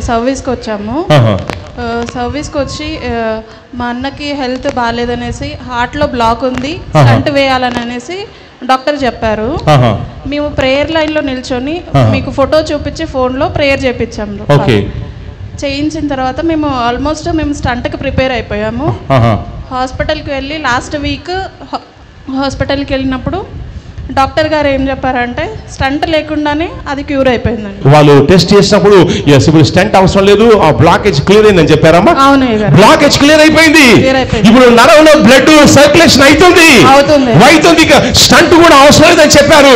సర్వీస్కి వచ్చాము. సర్వీస్కి వచ్చి మా అన్నకి హెల్త్ బాగాలేదనేసి హార్ట్లో బ్లాక్ ఉంది, స్టంట్ వేయాలని అనేసి డాక్టర్ చెప్పారు. మేము ప్రేయర్ లైన్లో నిల్చొని మీకు ఫోటో చూపించి ఫోన్లో ప్రేయర్ చేయించాము. చేయించిన తర్వాత మేము ఆల్మోస్ట్ స్టంట్కి ప్రిపేర్ అయిపోయాము. హాస్పిటల్కి వెళ్ళి లాస్ట్ వీక్ హాస్పిటల్కి వెళ్ళినప్పుడు డాక్టర్ గారు ఏం చెప్పారంటే స్టంట్ లేకుండానే అది క్యూర్ అయిపోయిందండి. వాళ్ళు టెస్ట్ చేసినప్పుడు ఇప్పుడు స్టంట్ అవసరం లేదు, ఆ బ్లాకేజ్ క్లియర్ అయిందని చెప్పారమ్మా. అవును, బ్లాకేజ్ క్లియర్ అయిపోయింది. ఇప్పుడు నరంలో బ్లడ్ సర్క్యులేషన్ అవుతుంది. స్టంట్ కూడా అవసరం లేదని చెప్పారు.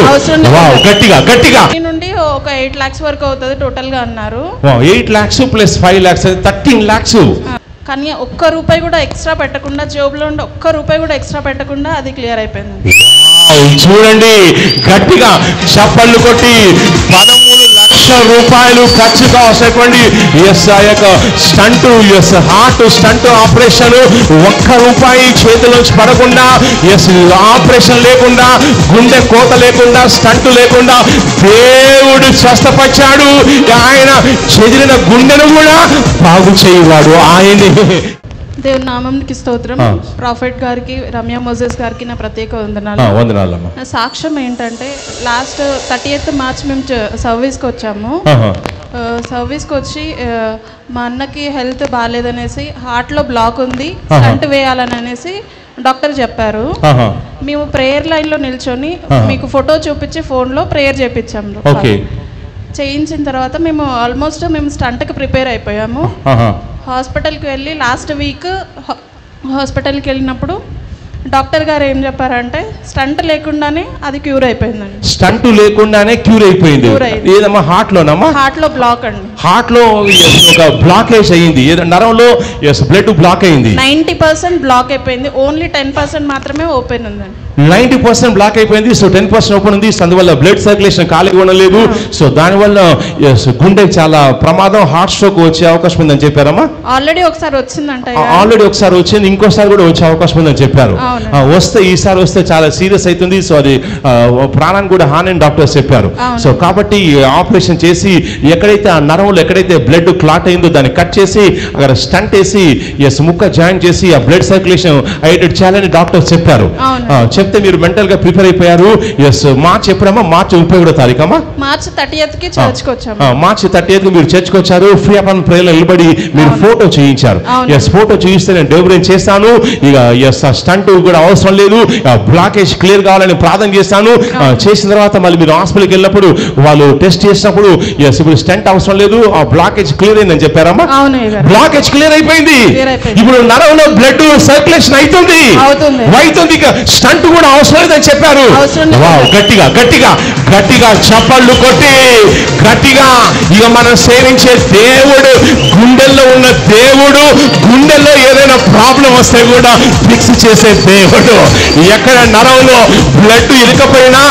గట్టిగా గట్టిగా నుండి ఒక 8 lakhs వరకు అవుతుంది టోటల్ గా అన్నారు. 8 lakhs ప్లస్ 5 lakhs 13 lakhs. కానీ ఒక్క రూపాయి కూడా ఎక్స్ట్రా పెట్టకుండా, జోబులో ఉండి ఒక్క రూపాయి కూడా ఎక్స్ట్రా పెట్టకుండా అది క్లియర్ అయిపోయింది. చూడండి, గట్టిగా చప్పళ్ళు కొట్టి 13 లక్షల రూపాయలు ఖర్చుగా అవసరపడి ఆ యొక్క స్టంట్, హార్ట్ స్టంట్ ఆపరేషన్ ఒక్క రూపాయి చేతిలోంచి పడకుండా, ఆపరేషన్ లేకుండా, గుండె కోత లేకుండా, స్టంట్ లేకుండా దేవుడు స్వస్థపరిచాడు. ఆయన చెదిరిన గుండెను కూడా బాగు చేయవాడు ఆయనే. దేవుని నామంకి స్తోత్రం. ప్రాఫెట్ గారికి, రమ్య మోజెస్ గారికి నా ప్రత్యేక వందనాలు. నా సాక్ష్యం ఏంటంటే లాస్ట్ 30th March మేము సర్వీస్కి వచ్చాము. సర్వీస్కి వచ్చి మా అన్నకి హెల్త్ బాగాలేదనేసి హార్ట్లో బ్లాక్ ఉంది, స్టంట్ వేయాలని అనేసి డాక్టర్ చెప్పారు. మేము ప్రేయర్ లైన్లో నిల్చొని మీకు ఫోటో చూపించి ఫోన్లో ప్రేయర్ చేయించాము. చేయించిన తర్వాత మేము ఆల్మోస్ట్ స్టంట్కి ప్రిపేర్ అయిపోయాము. హాస్పిటల్కి వెళ్ళి లాస్ట్ వీక్ హాస్పిటల్కి వెళ్ళినప్పుడు డాక్టర్ గారు ఏం చెప్పారంటే స్టంట్ లేకుండానే అది క్యూర్ అయిపోయిందండి. స్టంట్ లేకుండానే క్యూర్ అయిపోయింది. ఏదమ్మా? హార్ట్ లోనమ్మా? హార్ట్ లో బ్లాక్ అండి. హార్ట్ లో ఒక బ్లాకేజ్ అయ్యింది, నరంలో బ్లడ్ బ్లాక్ అయింది. 90% బ్లాక్ అయిపోయింది, ఓన్లీ 10% మాత్రమే ఓపెన్ ఉందండి. 90% బ్లాక్ అయిపోయింది. సో 10% ఓపెన్ ఉంది. అందువల్ల బ్లడ్ సర్క్యులేషన్ ఖాళీగా ఉండలేదు. సో దానివల్ల గుండె చాలా ప్రమాదం, హార్ట్ స్ట్రోక్ వచ్చే అవకాశం ఉందని చెప్పారమ్మా. ఆల్రెడీ ఒకసారి వచ్చిందంట. ఆల్రెడీ ఒకసారి వచ్చింది, ఇంకోసారి కూడా వచ్చే అవకాశం ఉందని చెప్పారు. వస్తే ఈసారి వస్తే చాలా సీరియస్ అవుతుంది. సో అది ప్రాణాన్ని కూడా హాని అని డాక్టర్స్ చెప్పారు. సో కాబట్టి ఆపరేషన్ చేసి ఎక్కడైతే ఆ నరంలో ఎక్కడైతే బ్లడ్ క్లాట్ అయిందో దాన్ని కట్ చేసి అక్కడ స్టంట్ వేసి ముక్క జాయిన్ చేసి ఆ బ్లడ్ సర్క్యులేషన్ అయ్యేటట్టు చేయాలని డాక్టర్స్ చెప్పారు. చెప్తే మీరు మెంటల్ గా ప్రిపేర్ అయిపోయారు. మార్చ్ ఎప్పుడమ్మా? మార్చి 31వ తారీఖమ్మా? మార్చ్ 30th కి చర్చ్కి వచ్చాము. మార్చి 30th కి మీరు చర్చ్కి వచ్చారు. ఫ్రీ అప్ అండ్ ప్రేయర్లో నిలబడి మీరు ఫోటో చేయించారు. ఫోటో చేయిస్తే నేను డెలివరీ చేస్తాను, ఇక స్టంట్ కూడా అవసరం లేదు, బ్లాకేజ్ క్లియర్ కావాలని ప్రార్థన చేస్తాను. చేసిన తర్వాత మళ్ళీ మీరు హాస్పిటల్కి వెళ్ళినప్పుడు వాళ్ళు టెస్ట్ చేసినప్పుడు ఇప్పుడు స్టంట్ అవసరం లేదు, ఆ బ్లాకేజ్ క్లియర్ అయిందని చెప్పారమ్మా. బ్లాకేజ్ క్లియర్ అయిపోయింది. ఇప్పుడు నరంలో బ్లడ్ సర్క్యులేషన్ అవుతుంది. స్టంట్ కూడా అవసరం లేదని చెప్పారు. గట్టిగా గట్టిగా గట్టిగా చప్పళ్ళు కొట్టి గట్టిగా ఇక మనం సేవించే దేవుడు గుండెల్లో ఉన్న దేవుడు, గుండెల్లో ఏదైనా ప్రాబ్లం వస్తే కూడా ఫిక్స్ చేసే దేవుడు. ఎక్కడ నరంలో బ్లడ్ ఇరకపోయినా,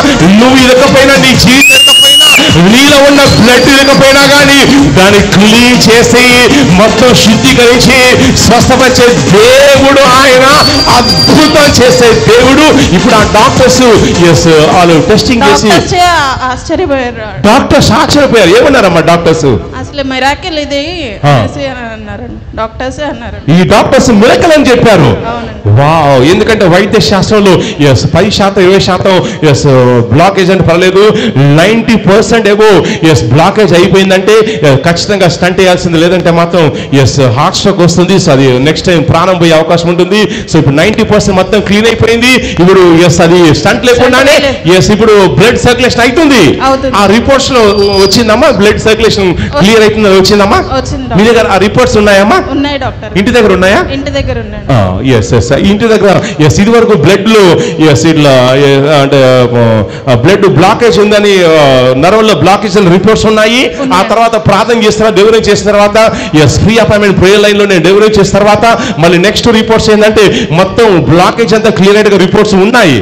నువ్వు ఇరకపోయినా, నీ జీవితం ఇరకపోయినా, నీలో ఉన్న బ్లడ్ ఇరకపోయినా కానీ దాన్ని క్లీన్ చేసి మొత్తం శుద్ధీకరించి స్వస్థపరిచే దేవుడు ఆయన, అద్భుతం చేసే దేవుడు. ఇప్పుడు ఆ డాక్టర్స్ వాళ్ళు టెస్టింగ్ చేసి ఆశ్చర్యపోయారు. డాక్టర్స్ ఆశ్చర్యపోయారు. ఏమన్నారమ్మా డాక్టర్స్? అసలు మిరాకిల్ ఇది అన్నారు డాక్టర్స్. ఈ డాక్టర్స్ మిరాకిల్ అని చెప్పారు. వావ్! ఎందుకంటే వైద్య శాస్త్రంలో 10% 20% బ్లాకేజ్ అంటే పర్లేదు, 90% ఏవో బ్లాకేజ్ అయిపోయిందంటే ఖచ్చితంగా స్టంట్ వేయాల్సింది, లేదంటే మాత్రం హార్ట్ స్ట్రోక్ వస్తుంది. సో అది నెక్స్ట్ టైం ప్రాణం పోయే అవకాశం ఉంటుంది. సో ఇప్పుడు 90% మొత్తం క్లీన్ అయిపోయింది. ఇప్పుడు అది స్టంట్ లేకుండానే ఇప్పుడు బ్లడ్ సర్క్యులేషన్ అవుతుంది. ఆ రిపోర్ట్స్ లో వచ్చిందమ్మా, బ్లడ్ సర్క్యులేషన్ క్లియర్ అవుతుంది వచ్చిందమ్మా. మీ దగ్గర ఆ రిపోర్ట్స్ ఉన్నాయమ్మా? ఉన్నాయి డాక్టర్. ఇంటి దగ్గర ఉన్నాయా? ఇంటి దగ్గర ఉన్నాయి. ఇంటి దగ్గర ఇది వరకు బ్లడ్ లో ఇట్లా అంటే బ్లడ్ బ్లాకేజ్ ఉందని, నరంలో బ్లాకేజ్ రిపోర్ట్స్ ఉన్నాయి. ఆ తర్వాత ప్రార్థన చేస్తున్నా, డెలివరీ చేసిన తర్వాత ఫ్రీ అపాయింట్మెంట్ ప్రేయర్ లైన్ లో నేను డెలివరీ చేసిన తర్వాత మళ్ళీ నెక్స్ట్ రిపోర్ట్స్ ఏంటంటే మొత్తం బ్లాకేజ్ అంతా క్లియర్ గా రిపోర్ట్స్ ఉన్నాయి.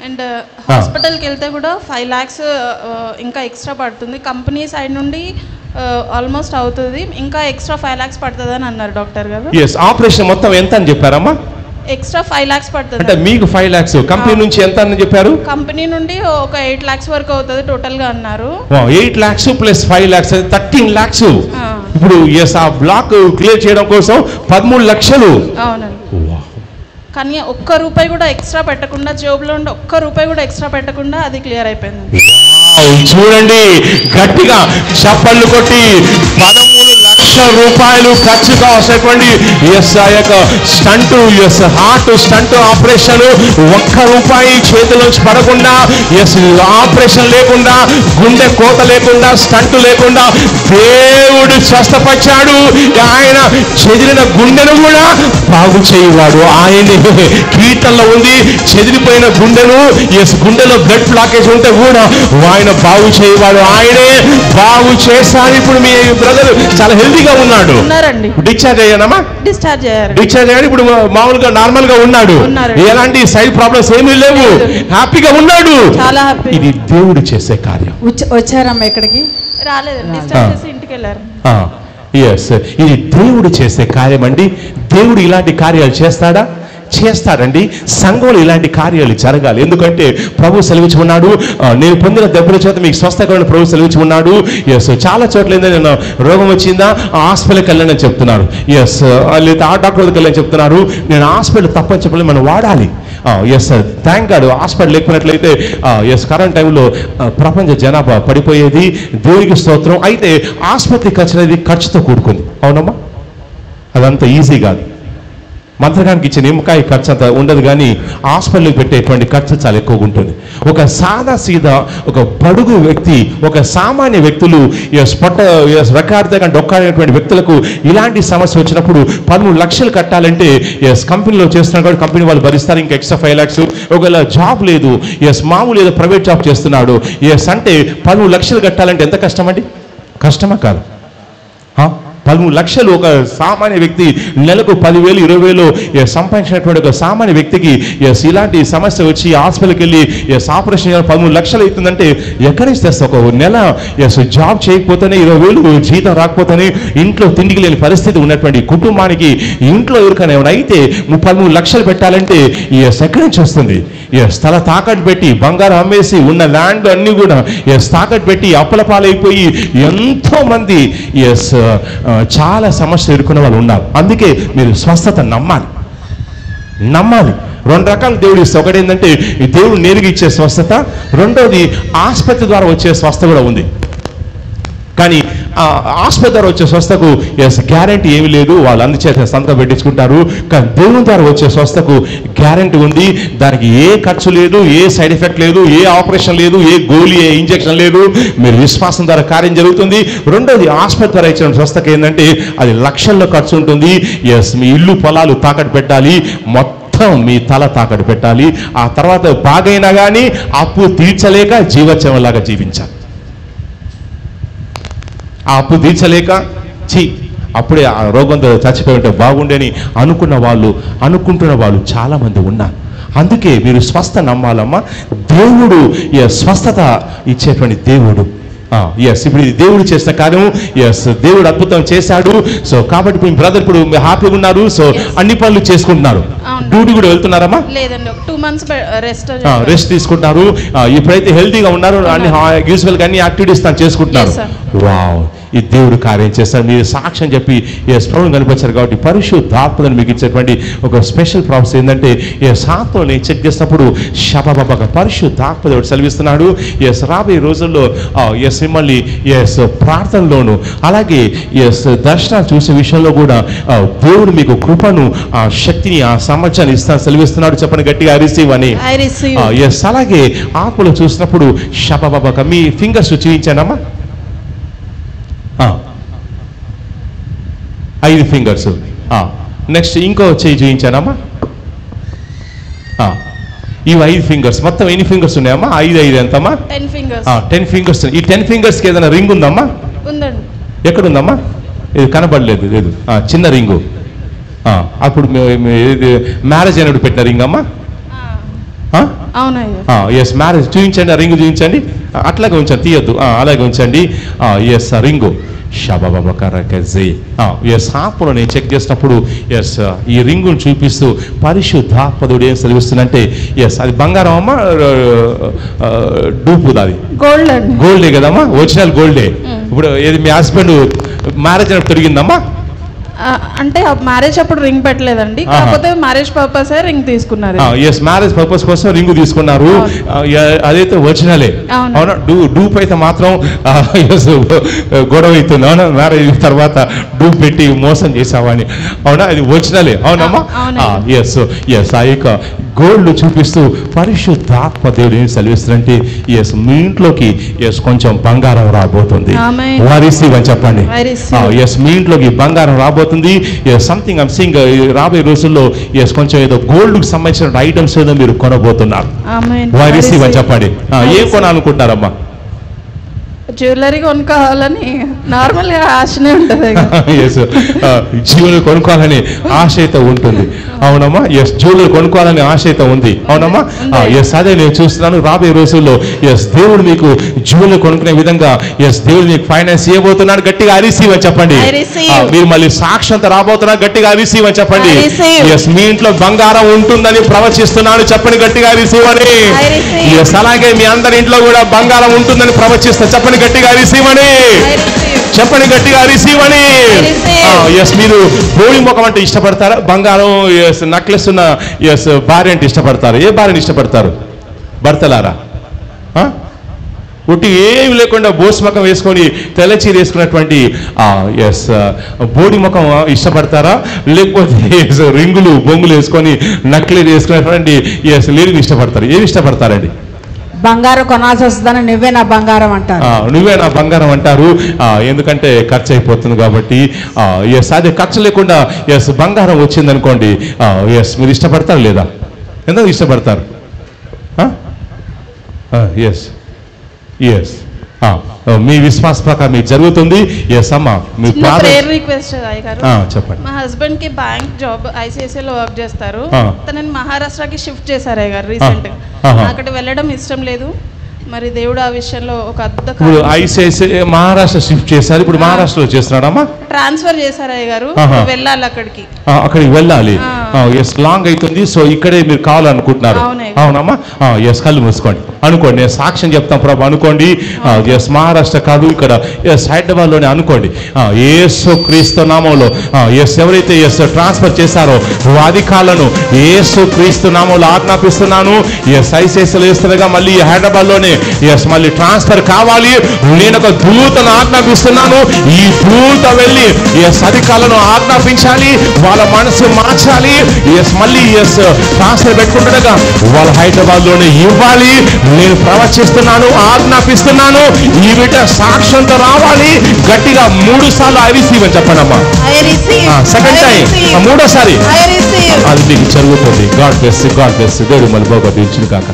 అండ్ హాస్పిటల్కి వెళ్తే కూడా 5 lakhs ఇంకా ఎక్స్ట్రా పడుతుంది. కంపెనీ సైడ్ నుండి ఆల్మోస్ట్ అవుతుంది, ఇంకా ఎక్స్ట్రా 5 lakhs పడుతుంది అని అన్నారు డాక్టర్ గారు. ఆపరేషన్ మొత్తం ఎంత అని చెప్పారమ్మా? ఎక్స్ట్రా 5 lakhs పడుతుంది. అంటే మీకు 5 lakhs, కంపెనీ నుంచి ఎంత అని చెప్పారు? కంపెనీ నుండి ఒక 8 lakhs వరకు అవుతుంది టోటల్ గా అన్నారు. 8 lakhs ప్లస్ 5 lakhs 13 lakhs. ఇప్పుడు ఆ బ్లాక్ క్లియర్ చేయడం కోసం 13 లక్షలు. అవునండి. కానీ ఒక్క రూపాయి కూడా ఎక్స్ట్రా పెట్టకుండా, జేబులో ఉండి ఒక్క రూపాయి కూడా ఎక్స్ట్రా పెట్టకుండా అది క్లియర్ అయిపోయింది. చూడండి, గట్టిగా చప్పళ్ళు కొట్టి 13 లక్షల రూపాయలు ఖర్చు కావాల్సినటువంటి స్టంట్, హార్ట్ స్టంట్ ఆపరేషన్, ఒక్క రూపాయి చేతిలోంచి పడకుండా, ఆపరేషన్ లేకుండా, గుండె కోత లేకుండా, స్టంట్ లేకుండా దేవుడు స్వస్థపరిచాడు. ఆయన చెదిరిన గుండెను కూడా బాగు చేయవాడు ఆయనే. కీర్తనలో ఉంది, చెదిరిపోయిన గుండెను, గుండెలో బ్లడ్ బ్లాకేజ్ ఉంటే కూడా ఆయన బాగు చేయవాడు. ఆయనే బాగు చేశాడు. ఇప్పుడు మీ బ్రదర్ చాలా హెల్తీగా ఉన్నాడు. డిశ్చార్జ్ అయ్యానమ్మా? డిశ్చార్జ్ అయ్యాడు. ఇప్పుడు మామూలుగా నార్మల్ గా ఉన్నాడు. ఎలాంటి సైడ్ ప్రాబ్లమ్స్ ఏమీ లేవు, హ్యాపీగా ఉన్నాడు. ఇది దేవుడు చేసే కార్యం. వచ్చారమ్మా ఇక్కడికి? రాలేదండి, డిశ్చార్జ్ చేసి ఇంటికి వెళ్ళారు. ఇది దేవుడు చేసే కార్యం అండి. దేవుడు ఇలాంటి కార్యాలు చేస్తాడా? చేస్తాడండి. సంఘంలో ఇలాంటి కార్యాలు జరగాలి. ఎందుకంటే ప్రభు సెలవించి ఉన్నాడు, నేను పొందిన దెబ్బల చేత మీకు స్వస్థకరమైన ప్రభు సెలవించి ఉన్నాడు. చాలా చోట్ల ఏంటంటే నేను రోగం వచ్చిందా హాస్పిటల్కి వెళ్ళని చెప్తున్నారు, లేదా ఆ డాక్టర్ దగ్గరికి వెళ్ళని చెప్తున్నారు. నేను హాస్పిటల్ తప్పని చెప్పలేదు, మనం వాడాలి. సార్, థ్యాంక్ గాడ్ హాస్పిటల్ లేకపోయినట్లయితే కరెంట్ టైంలో ప్రపంచ జనాభా పడిపోయేది. దేవునికి స్తోత్రం. అయితే ఆసుపత్రికి ఖర్చు ఖర్చుతో కూడుకుంది. అవునమ్మా? అదంతా ఈజీ కాదు. మంత్రగానికి ఇచ్చే నిమ్మకాయ ఖర్చు అంత ఉండదు, కానీ హాస్పిటల్కి పెట్టేటువంటి ఖర్చు చాలా ఎక్కువగా ఉంటుంది. ఒక సాదా సీదా ఒక బడుగు వ్యక్తి, ఒక సామాన్య వ్యక్తులు, రెక్కాడితే కానీ డొక్కాడేటువంటి వ్యక్తులకు ఇలాంటి సమస్య వచ్చినప్పుడు 13 లక్షలు కట్టాలంటే కంపెనీలో చేస్తున్నారు కాబట్టి కంపెనీ వాళ్ళు భరిస్తారు. ఇంకా ఎక్స్ట్రా 5 lakhs. ఒకవేళ జాబ్ లేదు, మామూలు ఏదో ప్రైవేట్ జాబ్ చేస్తున్నాడు, అంటే 13 లక్షలు కట్టాలంటే ఎంత కష్టం అండి? కష్టమా కాదు? 13 లక్షలు ఒక సామాన్య వ్యక్తి నెలకు 10,000 20,000 సంపాదించినటువంటి ఒక సామాన్య వ్యక్తికి ఇలాంటి సమస్య వచ్చి హాస్పిటల్కి వెళ్ళి ఆపరేషన్ చేయాలి 13 లక్షలు అవుతుందంటే ఎక్కడి నుంచి తెస్తా? ఒక నెల జాబ్ చేయకపోతేనే 20,000 జీతం రాకపోతేనే ఇంట్లో తిండికి లేని పరిస్థితి ఉన్నటువంటి కుటుంబానికి ఇంట్లో ఎవరికైనా ఏమైనా అయితే 13 లక్షలు పెట్టాలంటే ఎక్కడి నుంచి వస్తుంది? స్థల తాకట్టు పెట్టి, బంగారం అమ్మేసి, ఉన్న ల్యాండ్ అన్ని కూడా తాకట్టు పెట్టి అప్పుల పాలైపోయి ఎంతో మంది చాలా సమస్యలు ఎదుర్కొనే వాళ్ళు ఉన్నారు. అందుకే మీరు స్వస్థత నమ్మాలి. 2 రకాల దేవుడు ఇస్తే, ఒకటి ఏంటంటే దేవుడు నేరుగా ఇచ్చే స్వస్థత, రెండోది ఆసుపత్రి ద్వారా వచ్చే స్వస్థ కూడా ఉంది. కానీ ఆసుపత్రి ద్వారా వచ్చే స్వస్థకు గ్యారంటీ ఏమి లేదు, వాళ్ళు అందుచేత సంతకం పెట్టించుకుంటారు. కానీ దేవుని ద్వారా వచ్చే స్వస్థకు గ్యారంటీ ఉంది. దానికి ఏ ఖర్చు లేదు, ఏ సైడ్ ఎఫెక్ట్ లేదు, ఏ ఆపరేషన్ లేదు, ఏ గోళీ, ఏ ఇంజెక్షన్ లేదు. మీరు విశ్వాసం ద్వారా కార్యం జరుగుతుంది. రెండోది ఆసుపత్రి ద్వారా ఇచ్చిన స్వస్థకు ఏంటంటే అది లక్షల్లో ఖర్చు ఉంటుంది. మీ ఇల్లు పొలాలు తాకట్టు పెట్టాలి, మొత్తం మీ తల తాకట్టు పెట్టాలి. ఆ తర్వాత బాగైనా కానీ అప్పు తీర్చలేక జీవోత్సవంలాగా జీవించాలి. ఆ అప్పు తీర్చలేక అప్పుడే ఆ రోగంతో చచ్చిపోయి ఉంటే బాగుండేని అనుకుంటున్న వాళ్ళు చాలా మంది ఉన్నారు. అందుకే మీరు స్వస్థ నమ్మాలమ్మా. దేవుడు స్వస్థత ఇచ్చేటువంటి దేవుడు. ఇప్పుడు ఇది దేవుడు చేసిన కార్యం. దేవుడు అద్భుతం చేశాడు. సో కాబట్టి మీ బ్రదర్ ఇప్పుడు హ్యాపీగా ఉన్నారు. సో అన్ని పనులు చేసుకుంటున్నారు. డ్యూటీ కూడా వెళ్తున్నారమ్మా? లేదండి, 2 months రెస్ట్ తీసుకుంటున్నారు. ఇప్పుడైతే హెల్తీగా ఉన్నారు. అన్ని యూజువల్ గా అన్ని యాక్టివిటీస్ తాను చేసుకుంటున్నారు. వావ్, ఈ దేవుడు కార్యం చేస్తారు. మీరు సాక్ష్యం చెప్పి ప్రభువుని కనిపించారు కాబట్టి పరిశుద్ధాత్మను మీకు ఇచ్చేటువంటి ఒక స్పెషల్ ప్రాసెస్ ఏంటంటే సాత్వని చెక్ చేసినప్పుడు శబబబగా పరిశుద్ధాత్మ దేవుడు సెలవిస్తున్నాడు. రాబోయే రోజుల్లో మిమ్మల్ని ప్రార్థనలోను అలాగే దర్శనాలు చూసే విషయంలో కూడా దేవుడు మీకు కృపను, ఆ శక్తిని, ఆ సామర్థ్యాన్ని సెలవిస్తున్నాడు. చెప్పండి గట్టిగా, రిసీవ్ అని. అలాగే ఆత్మలో చూసినప్పుడు శబబబగా మీ ఫింగర్స్ చూపించానమ్మా. 5 ఫింగర్స్. నెక్స్ట్ ఇంకో చేయి చూపించానమ్మా. ఇవి 5 ఫింగర్స్. మొత్తం ఎన్ని ఫింగర్స్ ఉన్నాయమ్మా? 5 ఎంతమ్మా? 10 fingers. 10 ఫింగర్స్. ఈ 10 ఫింగర్స్కి ఏదైనా రింగ్ ఉందమ్మా? ఉందండి. ఎక్కడుందమ్మా? ఇది కనబడలేదు. లేదు, చిన్న రింగు. అప్పుడు మ్యారేజ్ అయినప్పుడు పెట్టిన రింగ్ అమ్మా? అవునయ్యా. మ్యారేజ్ చూపించండి, ఆ రింగ్ చూపించండి. అట్లాగే ఉంచండి, తీయొద్దు, అలాగే ఉంచండి. Yes ring షబబకరకజే. ఎస్ ఆత్మలో నేను చెక్ చేసినప్పుడు ఎస్ ఈ రింగును చూపిస్తూ పరిశుద్ధాత్మడు ఏం సెలవిస్తుందంటే ఎస్ అది బంగారం అమ్మా, డూపు అది గోల్డే కదమ్మా, ఒరిజినల్ గోల్డే. ఇప్పుడు ఏది మీ హస్బెండ్ మ్యారేజ్ అయినప్పుడు తిరిగిందమ్మా? అంటే మ్యారేజ్ అప్పుడు రింగ్ పెట్టలేదండి, కాకపోతే మ్యారేజ్ పర్పస్ రింగ్ తీసుకున్నారు. ఎస్ మ్యారేజ్ పర్పస్ కోసం రింగ్ తీసుకున్నారు, అదైతే ఒరిజినలే. అవునా? డూప్ అయితే మాత్రం గొడవ అవుతుంది. అవునా? మ్యారేజ్ తర్వాత డూప్ పెట్టి మోసం చేసావని. అవునా? అది ఒరిజినలే. అవునమ్మా? ఎస్ ఎస్ ఆ యొక్క గోల్డ్ చూపిస్తూ పరిశుద్ధాత్మ దేవుడు ఏం సెలవిస్తుందంటే ఎస్ మీ ఇంట్లోకి ఎస్ కొంచెం బంగారం రాబోతుంది. రిసీవ్ అని చెప్పండి. ఎస్ మీ ఇంట్లోకి బంగారం రాబోతుంది. సంథింగ్ ఐమ్ సీయింగ్ రాబోయే రోజుల్లో ఎస్ కొంచెం ఏదో గోల్డ్ కి సంబంధించిన ఐటమ్స్ ఏదో మీరు కొనబోతున్నారు. రిసీవ్ అని చెప్పండి. ఏం కొనాలనుకుంటారమ్మా? జ్యువెలరీ కొనుక్కోవాలని నార్మల్ గా ఆశనే ఉంటుంది. జ్యువెలరీ కొనుక్కోవాలని ఆశ అయితే ఉంటుంది. అవునమ్మా? ఎస్ జ్యువెలరీ కొనుక్కోవాలని ఆశ అయితే ఉంది. అవునమ్మా? ఎస్ అదే నేను చూస్తున్నాను రాబోయే రోజుల్లో ఎస్ దేవుడు మీకు జ్యువెలరీ కొనుక్కునే విధంగా ఎస్ దేవుడు మీకు ఫైనాన్స్ ఇవ్వబోతున్నాడు. గట్టిగా రిసీవ్ అని చెప్పండి. మీరు మళ్ళీ సాక్షంత రాబోతున్నారు. గట్టిగా రిసీవ్ అని చెప్పండి. ఎస్ మీ ఇంట్లో బంగారం ఉంటుందని ప్రవచిస్తున్నాను. చెప్పండి గట్టిగా రిసీవ్ అని. ఎస్ అలాగే మీ అందరి ఇంట్లో కూడా బంగారం ఉంటుందని ప్రవచిస్తా. చెప్పండి గట్టిగా రిసీవ్ అని. చెప్పండి గట్టిగా రిసీవ్ అని. ఎస్ మీరు బోడి ముఖం అంటే ఇష్టపడతారా? బంగారం ఎస్ నెక్లెస్ ఉన్న ఎస్ భార్య అంటే ఇష్టపడతారు. ఏ భార్యని ఇష్టపడతారు? భర్తలారా ఉట్టి ఏమి లేకుండా బోస్ ముఖం వేసుకొని తెల్లచీర వేసుకున్నటువంటి ఎస్ బోడి ముఖం ఇష్టపడతారా? లేకపోతే రింగులు బొంగులు వేసుకొని నక్లెస్ వేసుకున్నటువంటి ఎస్ లేడీని ఇష్టపడతారు? ఏమి ఇష్టపడతారండి? బంగారం కొనాల్సి వస్తుందని నువ్వే నా బంగారం అంటారు. నువ్వే నా బంగారం అంటారు. ఎందుకంటే ఖర్చు అయిపోతుంది కాబట్టి. ఎస్ అదే ఖర్చు లేకుండా ఎస్ బంగారం వచ్చింది అనుకోండి, ఎస్ మీరు ఇష్టపడతారు లేదా? ఎందుకు ఇష్టపడతారు? ఎస్ ఎస్ మీ విశ్వాస ప్రకారం మీకు జరుగుతుంది. ఎస్ అమ్మా మీ ప్రేయర్ రిక్వెస్ట్ అయ్యగారు. చెప్పండి. మా హస్బెండ్ కి బ్యాంక్ జాబ్ ICICI లో వర్క్ చేస్తారు. తనని మహారాష్ట్రకి షిఫ్ట్ చేశారు అయ్యగారు రీసెంట్ గా. అక్కడ వెళ్ళడం ఇష్టం లేదు. మరి దేవుడు ఆ విషయంలో ఒక అద్భుత ICICI మహారాష్ట్ర షిఫ్ట్ చేశారు. ఇప్పుడు మహారాష్ట్రలో చేస్తున్నాడమ్మా? ట్రాన్స్ఫర్ చేశారు అయ్యగారు. వెళ్ళాలి అక్కడికి. అక్కడికి వెళ్ళాలి. ఎస్ లాంగ్ అవుతుంది. సో ఇక్కడే మీరు కావాలనుకుంటున్నారు. అవునమ్మా? ఎస్ కళ్ళు మూసుకోండి. అనుకోండి. నేను సాక్ష్యం చెప్తాను ప్రభు అనుకోండి. ఎస్ మహారాష్ట్ర కాదు, ఇక్కడ ఎస్ హైదరాబాద్ లోనే అనుకోండి. యేసు క్రీస్తు నామంలో ఎస్ ఎవరైతే ఎస్ ట్రాన్స్ఫర్ చేశారో అధికారులను యేసు క్రీస్తు నామంలో ఆజ్ఞాపిస్తున్నాను. ఎస్ ICICIలో వేస్తుండగా మళ్ళీ హైదరాబాద్ లోనే ఎస్ మళ్ళీ ట్రాన్స్ఫర్ కావాలి. నేను ఒక దూతను ఆజ్ఞాపిస్తున్నాను. ఈ దూత వెళ్ళి ఎస్ అధికారులను ఆజ్ఞాపించాలి. వాళ్ళ మనసు మార్చాలి. ఎస్ మళ్ళీ ఎస్ ట్రాన్స్ఫర్ పెట్టుకుంటుండగా వాళ్ళ హైదరాబాద్ లోనే ఇవ్వాలి. నేను ప్రవచిస్తున్నాను, ఆజ్ఞాపిస్తున్నాను. ఈ బిడ్డ సాక్ష్యంతో రావాలి. గట్టిగా 3 సార్లు I receive అని చెప్పండమ్మా. సెకండ్ టైం, మూడోసారి అది మీకు జరుగుతుంది. God bless. దేవుడు మళ్ళీ బాగా దీవించును కాక.